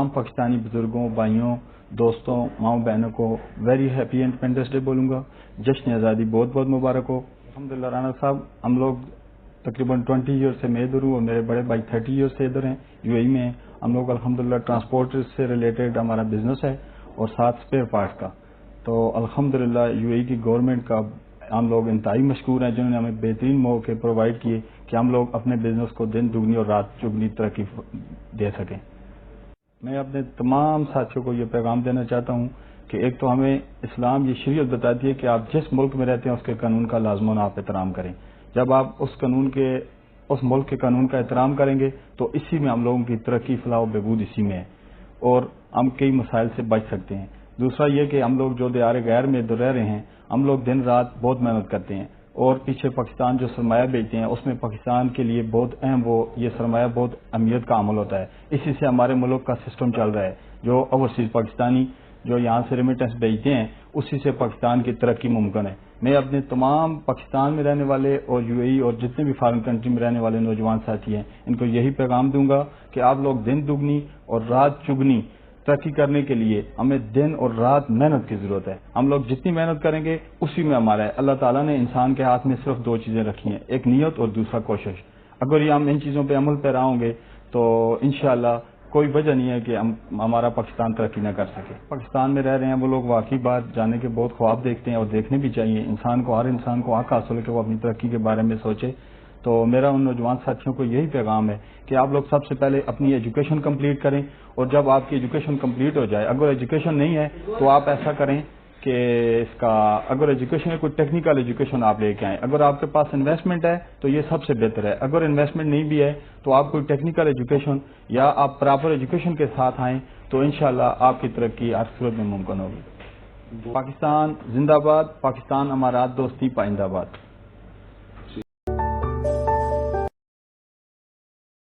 तमाम पाकिस्तानी बुजुर्गों, भाइयों, दोस्तों, माओ बहनों को वेरी हैप्पी इंडिपेंडेंस डे बोलूँगा। जश्न आज़ादी बहुत बहुत मुबारक हो। अल्हम्दुलिल्लाह राना साहब, हम लोग तकरीबन 20 ईयर से मैं इधर हूँ और मेरे बड़े भाई 30 ईयर से इधर हैं, यूएई में हैं। हम लोग अल्हम्दुलिल्लाह ट्रांसपोर्ट से रिलेटेड हमारा बिजनेस है और साथ स्पेयर पार्ट का। तो अल्हम्दुलिल्लाह यूएई की गवर्नमेंट का हम लोग इंतहाई मशकूर हैं, जिन्होंने हमें बेहतरीन मौके प्रोवाइड किए कि हम लोग अपने बिजनेस को दिन दुगनी और रात चुगनी तरक्की दे सकें। मैं अपने तमाम साथियों को ये पैगाम देना चाहता हूँ कि एक तो हमें इस्लाम ये शरीयत बताती है कि आप जिस मुल्क में रहते हैं उसके कानून का लाजमन आप एहतराम करें। जब आप उस मुल्क के कानून का एहतराम करेंगे तो इसी में हम लोगों की तरक्की, फलाह व बहबूद इसी में है और हम कई मसाइल से बच सकते हैं। दूसरा ये कि हम लोग जो दियार गैर में रह रहे हैं, हम लोग दिन रात बहुत मेहनत करते हैं और पीछे पाकिस्तान जो सरमाया बेचते हैं उसमें पाकिस्तान के लिए बहुत अहम ये सरमाया बहुत अहमियत का अमल होता है। इसी से हमारे मुल्क का सिस्टम चल रहा है। जो ओवरसीज पाकिस्तानी जो यहाँ से रेमिटेंस भेजते हैं उसी से पाकिस्तान की तरक्की मुमकिन है। मैं अपने तमाम पाकिस्तान में रहने वाले और यूएई और जितने भी फॉरेन कंट्री में रहने वाले नौजवान साथी हैं, इनको यही पैगाम दूंगा कि आप लोग दिन दुगनी और रात चुगनी तरक्की करने के लिए हमें दिन और रात मेहनत की जरूरत है। हम लोग जितनी मेहनत करेंगे उसी में हमारा है। अल्लाह ताला ने इंसान के हाथ में सिर्फ दो चीजें रखी हैं, एक नीयत और दूसरा कोशिश। अगर ये हम इन चीजों पे अमल पैरा होंगे तो इंशाअल्लाह कोई वजह नहीं है कि हमारा पाकिस्तान तरक्की न कर सके। पाकिस्तान में रह रहे हैं वो लोग वाकई बात जाने के बहुत ख्वाब देखते हैं और देखने भी चाहिए। हर इंसान को हक हासिल है कि वो अपनी तरक्की के बारे में सोचे। तो मेरा उन नौजवान साथियों को यही पैगाम है कि आप लोग सबसे पहले अपनी एजुकेशन कंप्लीट करें और जब आपकी एजुकेशन कंप्लीट हो जाए, अगर एजुकेशन नहीं है तो आप ऐसा करें कि अगर एजुकेशन है कोई टेक्निकल एजुकेशन आप लेके आएँ। अगर आपके पास इन्वेस्टमेंट है तो ये सबसे बेहतर है। अगर इन्वेस्टमेंट नहीं भी है तो आप कोई टेक्निकल एजुकेशन या आप प्रॉपर एजुकेशन के साथ आएँ तो इंशाल्लाह आपकी तरक्की हर सूरत में मुमकिन होगी। पाकिस्तान जिंदाबाद, पाकिस्तान अमारात दोस्ती पाइंदाबाद।